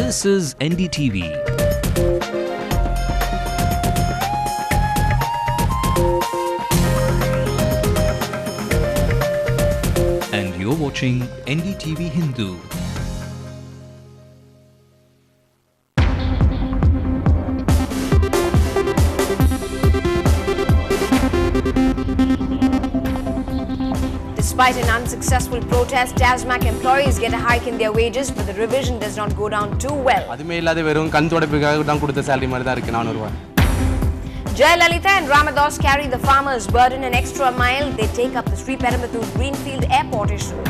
This is NDTV. And you're watching NDTV Hindu. Despite an unsuccessful protest, TASMAC employees get a hike in their wages, but the revision does not go down too well. Jayalalitha and Ramadas carry the farmers' burden an extra mile. They take up the Sri Perambatoor Greenfield Airport issue.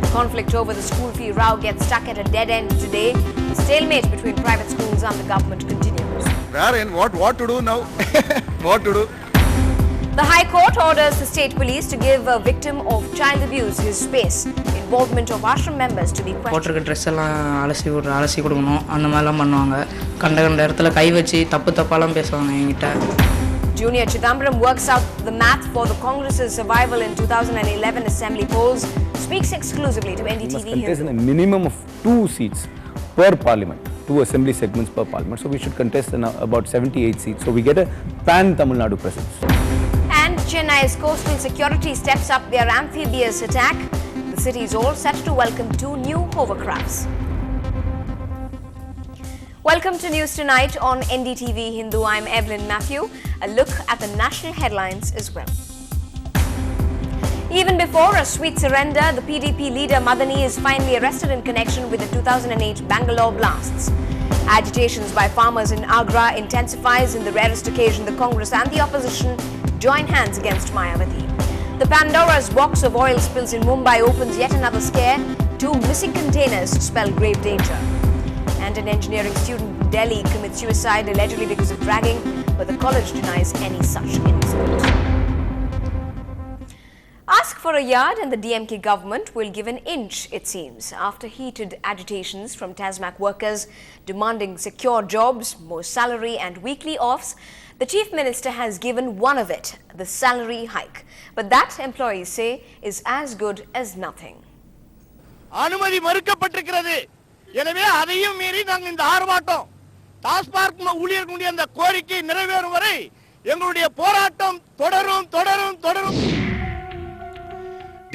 The conflict over the school fee row gets stuck at a dead end today. The stalemate between private schools and the government continues. Wherein, what to do now? What to do? The High Court orders the state police to give a victim of child abuse his space. Involvement of ashram members to be questioned. Dress எல்லாம் அலசி கொடுக்கணும் அந்த மாதிரிலாம் பண்ணுவாங்க. கண்ட இடத்துல கை வச்சு தப்பாலாம் பேசுவாங்க என்கிட்ட. Junior Chidambaram works out the math for the Congress's survival in 2011 assembly polls. Speaks exclusively to NDTV. We must contest in a minimum of 2 seats per parliament, 2 assembly segments per parliament. So we should contest in about 78 seats. So we get a pan-Tamil Nadu presence. And Chennai's coastal security steps up their amphibious attack. The city is all set to welcome 2 new hovercrafts. Welcome to News Tonight on NDTV Hindu. I'm Evelyn Matthew. A look at the national headlines as well. Even before a sweet surrender, the PDP leader Madani is finally arrested in connection with the 2008 Bangalore blasts. Agitations by farmers in Agra intensifies. In the rarest occasion, the Congress and the opposition join hands against Mayawati. The Pandora's box of oil spills in Mumbai opens yet another scare. 2 missing containers spell grave danger. And an engineering student in Delhi commits suicide allegedly because of dragging, but the college denies any such incident. Ask for a yard and the DMK government will give an inch, it seems. After heated agitations from TASMAC workers demanding secure jobs, more salary and weekly offs, the Chief Minister has given one of it, the salary hike. But that, employees say, is as good as nothing. அனுமதி மறுக்கப்பட்டிருக்கிறது. எனவே அதையும் மீறி நாங்கள் இந்த ஆர்ப்பாட்டம் டாஸ்மாக் ஊழியர்களுடைய அந்த கோரிக்கை நிறைவேறும் வரை எங்களுடைய போராட்டம் தொடரும்.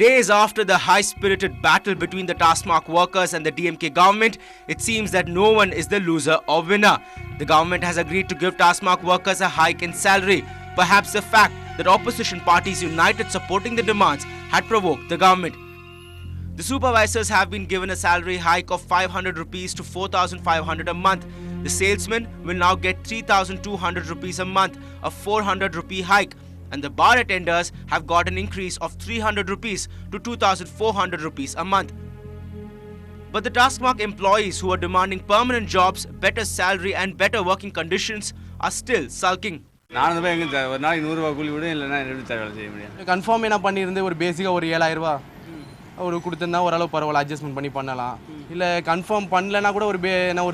Days after the high-spirited battle between the TASMAC workers and the DMK government, it seems that no one is the loser or winner. The government has agreed to give TASMAC workers a hike in salary. Perhaps the fact that opposition parties united supporting the demands had provoked the government. The supervisors have been given a salary hike of 500 rupees to 4,500 a month. The salesmen will now get 3,200 rupees a month, a 400 rupee hike. And the bar attenders have got an increase of 300 rupees to 2,400 rupees a month. But the TASMAC employees who are demanding permanent jobs, better salary and better working conditions are still sulking. Confirm என்ன பண்ணியிருந்து ஒரு பேசிக்காக ஒரு 7,000 ரூபா ஒரு கொடுத்துருந்தா ஓரளவு பரவாயில்ல, adjustment பண்ணி பண்ணலாம். இல்லை கன்ஃபார்ம் பண்ணலைன்னா கூட ஒரு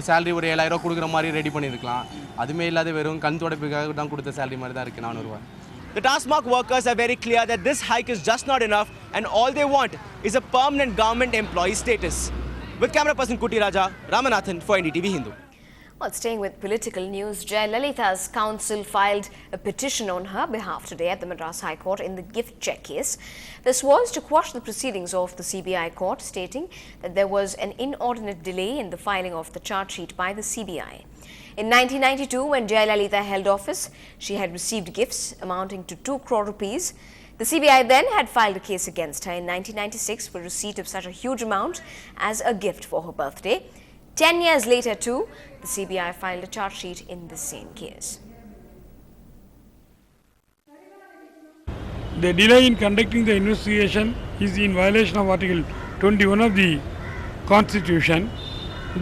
சேலரி ஒரு 7,000 ரூபா கொடுக்குற மாதிரி ரெடி பண்ணியிருக்கலாம். அதுவுமே இல்லாத வெறும் கண் துடைப்புக்காக தான் கொடுத்த சேலரி மாதிரி தான் இருக்குது 400 ரூபா. The TASMAC workers are very clear that this hike is just not enough and all they want is a permanent government employee status. With camera person Kuti Raja, Ramanathan for NDTV Hindu. Well, staying with political news, Jayalalitha's counsel filed a petition on her behalf today at the Madras High Court in the gift check case. This was to quash the proceedings of the CBI court, stating that there was an inordinate delay in the filing of the charge sheet by the CBI. In 1992, when Jayalalitha held office, she had received gifts amounting to 2 crore rupees. The CBI then had filed a case against her in 1996 for receipt of such a huge amount as a gift for her birthday. 10 years later too, the CBI filed a charge sheet in the same case. The delay in conducting the investigation is in violation of Article 21 of the Constitution.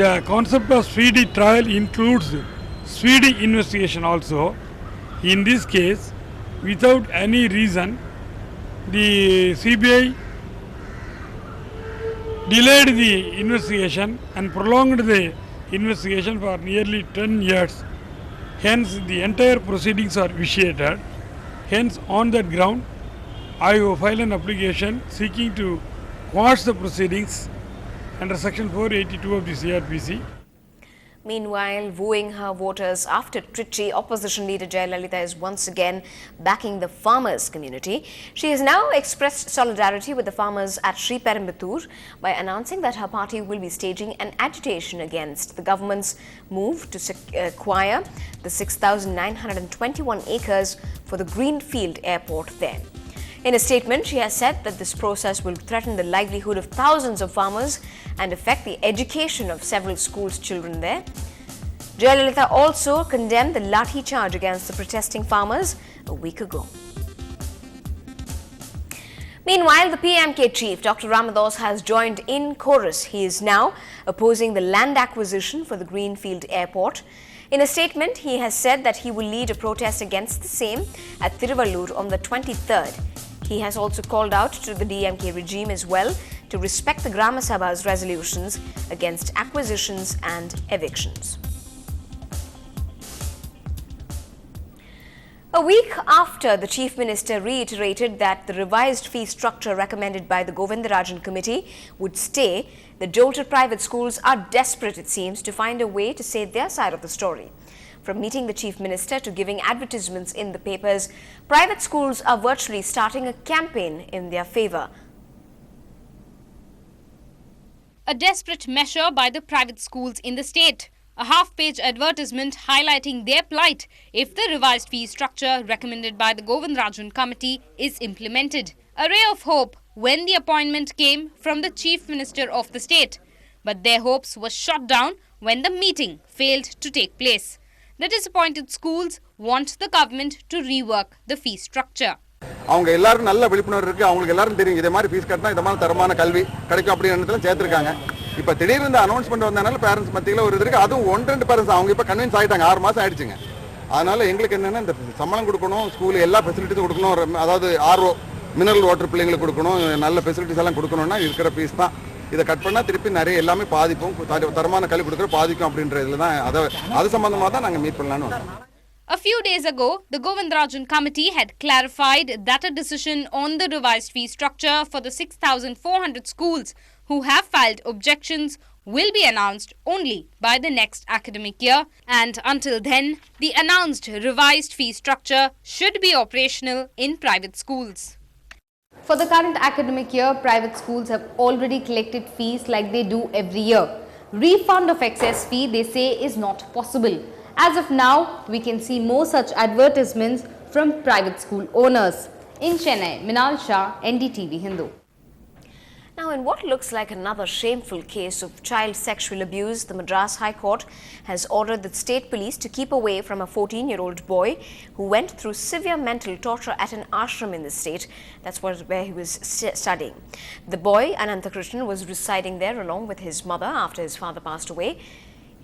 The concept of speedy trial includes speedy investigation also. In this case, without any reason, the CBI delayed the investigation and prolonged the investigation for nearly 10 years. Hence, the entire proceedings are vitiated. Hence, on that ground, I will file an application seeking to quash the proceedings under Section 482 of the CRPC. Meanwhile, wooing her voters after Trichy, opposition leader Jayalalitha is once again backing the farmers' community. She has now expressed solidarity with the farmers at Sri Perumbudur by announcing that her party will be staging an agitation against the government's move to acquire the 6,921 acres for the Greenfield airport there. In a statement, she has said that this process will threaten the livelihood of thousands of farmers and affect the education of several schools' children there. Jayalalitha also condemned the lathi charge against the protesting farmers a week ago. Meanwhile, the PMK chief, Dr. Ramados, has joined in chorus. He is now opposing the land acquisition for the Greenfield airport. In a statement, he has said that he will lead a protest against the same at Tiruvallur on the 23rd. He has also called out to the DMK regime as well to respect the Grama Sabha's resolutions against acquisitions and evictions. A week after the Chief Minister reiterated that the revised fee structure recommended by the Govindarajan Committee would stay, the jolted private schools are desperate, it seems, to find a way to say their side of the story. From meeting the Chief Minister to giving advertisements in the papers, private schools are virtually starting a campaign in their favour. A desperate measure by the private schools in the state. A half-page advertisement highlighting their plight if the revised fee structure recommended by the Govindarajan Committee is implemented. A ray of hope when the appointment came from the Chief Minister of the state. But their hopes were shot down when the meeting failed to take place. The disappointed schools want the government to rework the fee structure. அவங்க எல்லாரும் நல்ல விழிப்புணர்வு இருக்கு. அவங்களுக்கு எல்லாரும் தெரியும் இதே மாதிரி ஃபீஸ் கட்டினா இதமான தரமான கல்வி கிடைக்கும் அப்படின்றதுல சேர்த்திருக்காங்க. இப்ப திடீர்னு இந்த அனௌன்ஸ்மென்ட் வந்தனால பேரண்ட்ஸ் மத்தியில ஒரு இருக்கு. அதுவும் 1-2 பேரண்ட்ஸ் அவங்க இப்ப கன்வின்ஸ் ஆயிட்டாங்க. 6 மாசம் ஆயிடுச்சுங்க. அதனால எங்களுக்கு என்னன்னா இந்த சம்பளம் கொடுக்கணும், ஸ்கூல் எல்லா ஃபெசிலிட்டிஸும் கொடுக்கணும். அதாவது ஆர்ஓ மினரல் வாட்டர் பிள்ளைங்களுக்கு கொடுக்கணும், நல்ல ஃபெசிலிட்டிஸ் எல்லாம் கொடுக்கணும்னா இருக்கிற ஃபீஸ் தான். இத கட் பண்ணா திருப்பி நிறைய எல்லாமே பாதிப்பும் தரமான கல்வி கொடுக்கற பாதிக்கும் அப்படின்றதுல தான் அது சம்பந்தமா தான் நாங்க மீட் பண்ணலாம்னு வந்தோம். A few days ago, the Govindarajan Committee had clarified that a decision on the revised fee structure for the 6,400 schools who have filed objections will be announced only by the next academic year, and until then, the announced revised fee structure should be operational in private schools. For the current academic year, private schools have already collected fees like they do every year. Refund of excess fee, they say, is not possible. As of now, we can see more such advertisements from private school owners. In Chennai, Minal Shah, NDTV Hindu. Now, in what looks like another shameful case of child sexual abuse, the Madras High Court has ordered the state police to keep away from a 14-year-old boy who went through severe mental torture at an ashram in the state. That's where he was studying. The boy, Ananthakrishnan, was residing there along with his mother after his father passed away.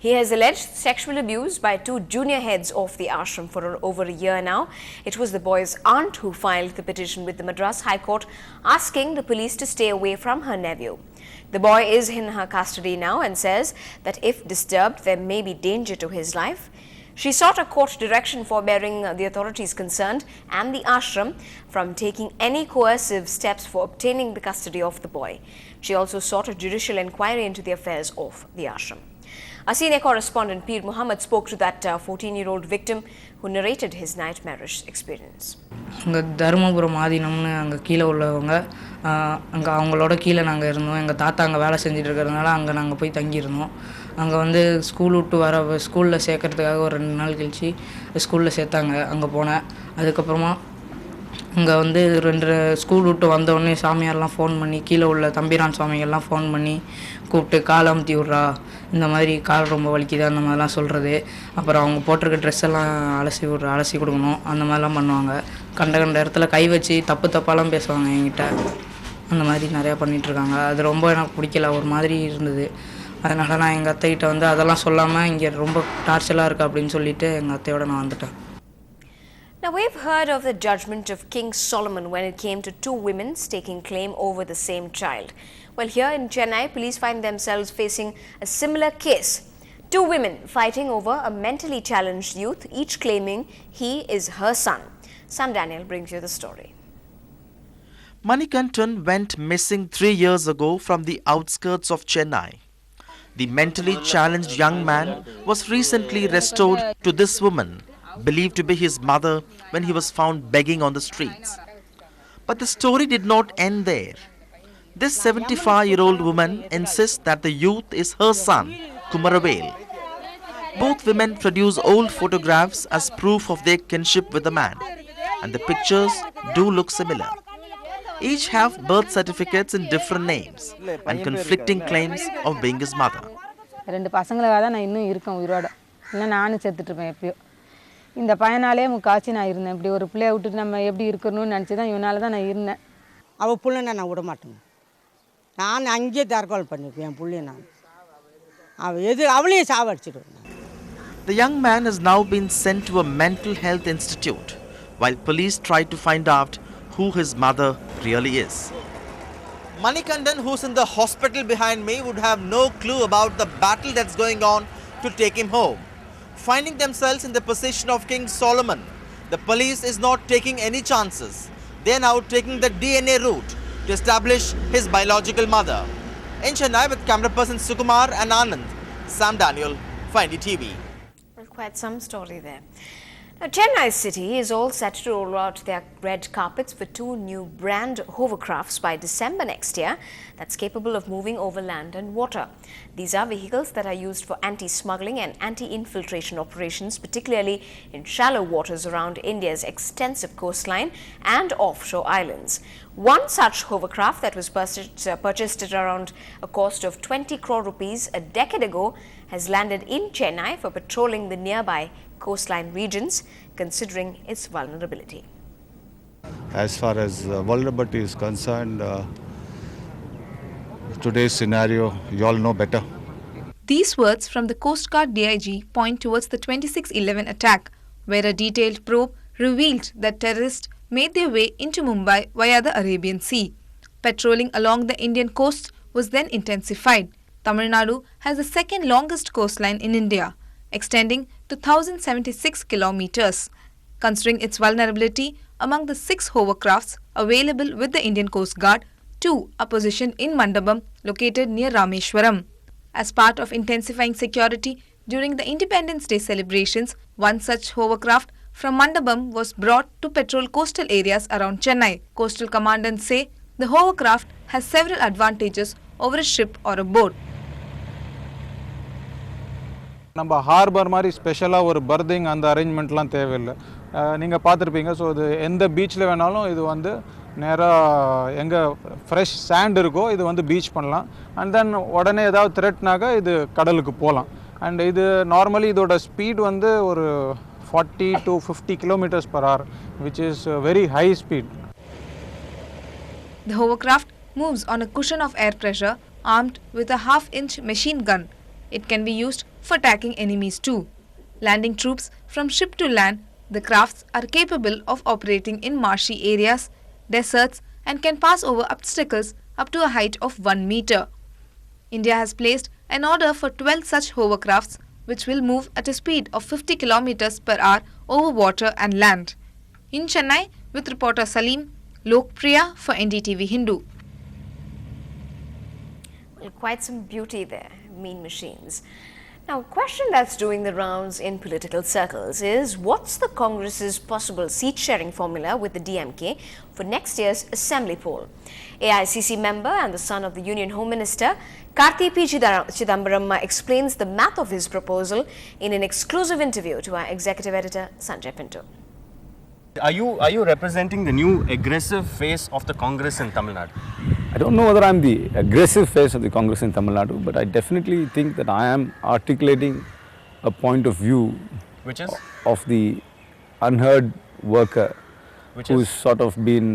He has alleged sexual abuse by 2 junior heads of the ashram for over a year now. It was the boy's aunt who filed the petition with the Madras High Court asking the police to stay away from her nephew. The boy is in her custody now and says that if disturbed, there may be danger to his life. She sought a court direction forbearing the authorities concerned and the ashram from taking any coercive steps for obtaining the custody of the boy. She also sought a judicial inquiry into the affairs of the ashram. Our senior correspondent Peer Muhammad spoke to that 14-year-old victim who narrated his nightmarish experience. அங்கே தருமபுரம் ஆதீனம்னு அங்கே கீழே உள்ளவங்க அங்கே அவங்களோட கீழே நாங்கள் இருந்தோம். எங்கள் தாத்தா அங்கே வேலை செஞ்சுட்டு இருக்கிறதுனால அங்கே நாங்கள் போய் தங்கியிருந்தோம். அங்கே வந்து ஸ்கூல் விட்டு வர ஸ்கூலில் சேர்க்கறதுக்காக ஒரு 2 நாள் கழிச்சு ஸ்கூலில் சேர்த்தாங்க. அங்கே போனேன். அதுக்கப்புறமா அங்கே வந்து 2 ஸ்கூல் விட்டு வந்தோடனே சாமியார்லாம் ஃபோன் பண்ணி கீழே உள்ள தம்பிரான் சுவாமிகள்லாம் ஃபோன் பண்ணி கூப்பிட்டு கால் அமுத்தி விட்றா, இந்த மாதிரி கால் ரொம்ப வலிக்குது அந்த மாதிரிலாம் சொல்கிறது. அப்புறம் அவங்க போட்டிருக்க ட்ரெஸ் எல்லாம் அலசி கொடுக்கணும், அந்த மாதிரிலாம் பண்ணுவாங்க. கண்ட இடத்துல கை வச்சு தப்பாலாம் பேசுவாங்க என்கிட்ட. அந்த மாதிரி நிறையா பண்ணிகிட்ருக்காங்க. அது ரொம்ப எனக்கு பிடிக்கல, ஒரு மாதிரி இருந்தது. அதனால் நான் எங்கள் அத்தைகிட்ட வந்து அதெல்லாம் சொல்லாமல் இங்கே ரொம்ப டார்ச்சலாக இருக்குது அப்படின்னு சொல்லிவிட்டு எங்கள் அத்தையோடு நான் வந்துட்டேன். Now, we've heard of the judgment of King Solomon when it came to 2 women staking claim over the same child. Well, here in Chennai, police find themselves facing a similar case. 2 women fighting over a mentally challenged youth, each claiming he is her son. Sam Daniel brings you the story. Manikantan went missing 3 years ago from the outskirts of Chennai. The mentally challenged young man was recently restored to this woman, believed to be his mother, when he was found begging on the streets. But the story did not end there. This 75-year-old woman insists that the youth is her son, Kumaravel. Both women produce old photographs as proof of their kinship with the man, and the pictures do look similar. Each have birth certificates in different names and conflicting claims of being his mother. ரெண்டு பசங்களுக்காக தான் நான் இன்னும் இருக்கேன் உயிரோட. இல்லை நானும் செத்துட்டு இருப்பேன் எப்பயோ. இந்த பையனாலே முக்காச்சு நான் இருந்தேன். இப்படி ஒரு பிள்ளையை விட்டுட்டு நம்ம எப்படி இருக்கணும்னு நினச்சி தான் இவனால தான் நான் இருந்தேன். அவள் பிள்ளைன்னா நான் விட மாட்டேன். நான் அங்கேயே தற்கொலை பண்ணிருப்பேன் என் பிள்ளைய நான். அவளையும் சாவடிச்சிடுவேன். The young man has now been sent to a mental health institute while police try to find out who his mother really is. Manikandan, who's in the hospital behind me, would have no clue about the battle that's going on to take him home. Finding themselves in the position of King Solomon, the police is not taking any chances. They are now taking the DNA route to establish his biological mother. In Chennai, with camera person Sukumar and Anand, Sam Daniel, for NDTV. Well, quite some story there. Now, Chennai City is all set to roll out their red carpets for 2 new brand hovercrafts by December next year that's capable of moving over land and water. These are vehicles that are used for anti-smuggling and anti-infiltration operations, particularly in shallow waters around India's extensive coastline and offshore islands. One such hovercraft that was purchased at around a cost of 20 crore rupees a decade ago has landed in Chennai for patrolling the nearby coastline regions, considering its vulnerability. As far as vulnerability is concerned, today's scenario, you all know better. These words from the Coast Guard DIG point towards the 26/11 attack, where a detailed probe revealed that terrorists made their way into Mumbai via the Arabian Sea. Patrolling along the Indian coast was then intensified. Tamil Nadu has the second longest coastline in India, extending to 1,076 kilometers. Considering its vulnerability, among the 6 hovercrafts available with the Indian Coast Guard, 2 are positioned in Mandabam, located near Rameshwaram. As part of intensifying security during the Independence Day celebrations, one such hovercraft from Mandabam was brought to patrol coastal areas around Chennai. Coastal commandants say the hovercraft has several advantages over a ship or a boat. நம்ம harbour மாதிரி ஸ்பெஷலாக ஒரு birthing அந்த அரேஞ்ச்மெண்ட்லாம் தேவையில்லை. நீங்கள் பார்த்துருப்பீங்க. So இது எந்த பீச்சில் வேணாலும் இது வந்து நேராக எங்கே ஃப்ரெஷ் சாண்ட் இருக்கோ இது வந்து பீச் பண்ணலாம். அண்ட் தென் உடனே ஏதாவது த்ரெட்னாக்கா இது கடலுக்கு போகலாம். அண்ட் இது நார்மலி இதோட ஸ்பீட் வந்து ஒரு 40 to 50 kilometers per hour, which is very high speed. The hovercraft moves on a cushion of air pressure armed with a half-inch machine gun. It can be used for attacking enemies too. Landing troops from ship to land, the crafts are capable of operating in marshy areas, deserts, and can pass over obstacles up to a height of 1 meter. India has placed an order for 12 such hovercrafts, which will move at a speed of 50 kilometers per hour over water and land. In Chennai, with reporter Salim, Lokpriya for NDTV Hindu. Well, quite some beauty there, mean machines. Now, a question that's doing the rounds in political circles is, what's the Congress's possible seat-sharing formula with the DMK for next year's assembly poll? AICC member and the son of the Union Home Minister, Karthi P. Chidambaram, explains the math of his proposal in an exclusive interview to our executive editor, Sanjay Pinto. Are you representing the new aggressive face of the Congress in Tamil Nadu? I don't know whether I'm the aggressive face of the Congress in Tamil Nadu, but I definitely think that I am articulating a point of view, which is of the unheard worker, which who's is sort of been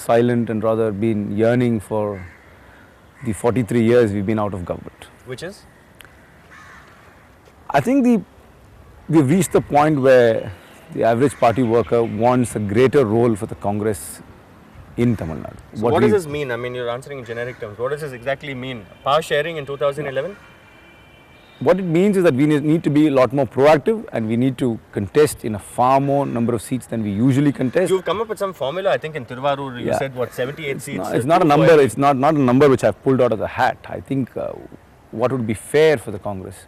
silent and rather been yearning for the 43 years we've been out of government. Which is? I think we've reached the point where the average party worker wants a greater role for the Congress in Tamil Nadu. So what does this mean? I mean, you're answering in generic terms. What does this exactly mean? Power sharing in 2011? What it means is that we need to be a lot more proactive, and we need to contest in a far more number of seats than we usually contest. You've come up with some formula. I think in Tiruvarur you said what, 78 seats? No, it's not a number. It's not a number which I've pulled out of the hat. I think what would be fair for the Congress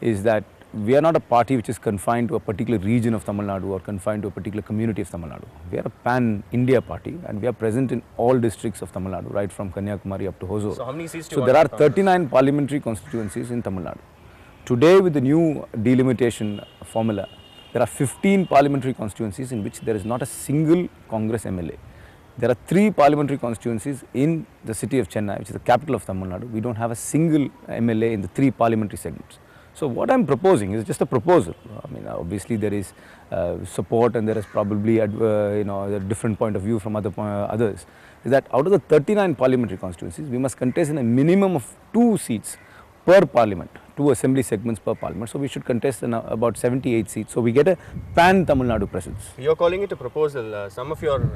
is that we are not a party which is confined to a particular region of Tamil Nadu or confined to a particular community of Tamil Nadu. We are a pan-India party and we are present in all districts of Tamil Nadu, right from Kanyakumari up to Hosur. So how many seats do you So want there are in Congress? 39 parliamentary constituencies in Tamil Nadu. Today with the new delimitation formula, there are 15 parliamentary constituencies in which there is not a single Congress MLA. There are 3 parliamentary constituencies in the city of Chennai, which is the capital of Tamil Nadu. We don't have a single MLA in the 3 parliamentary segments. So what I'm proposing is just a proposal. I mean, obviously there is support and there is probably a different point of view from others. Is that out of the 39 parliamentary constituencies, we must contest in a minimum of 2 seats per parliament, 2 assembly segments per parliament. So we should contest in about 78 seats. So we get a pan-Tamil Nadu presence. You're calling it a proposal. Some of your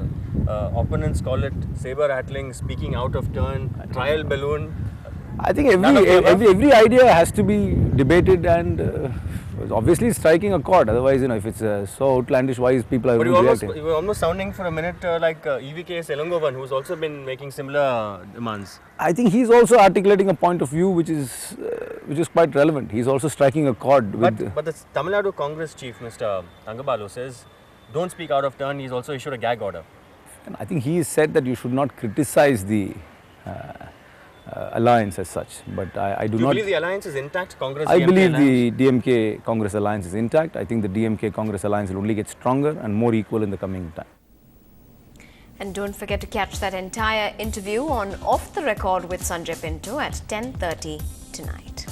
opponents call it saber-rattling, speaking out of turn, trial balloon. I think every idea has to be debated and obviously striking a chord. Otherwise, if it's so outlandish, why is people But reacting? you were almost sounding for a minute like EVK Selangovan, who's also been making similar demands. I think he's also articulating a point of view which is quite relevant. He's also striking a chord with. But the Tamil Nadu Congress chief, Mr. Thangabalu, says don't speak out of turn. He's also issued a gag order. And I think he said that you should not criticize the alliance as such, but I do not. Do you believe the alliance is intact? I believe the DMK Congress alliance is intact. I think the DMK Congress alliance will only get stronger and more equal in the coming time. And don't forget to catch that entire interview on Off the Record with Sanjay Pinto at 10:30 tonight.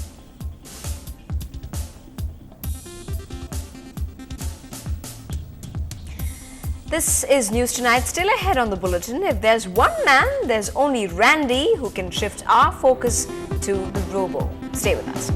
This is News Tonight. Still ahead on the bulletin, if there's one man, there's only Randy who can shift our focus to the robo. Stay with us.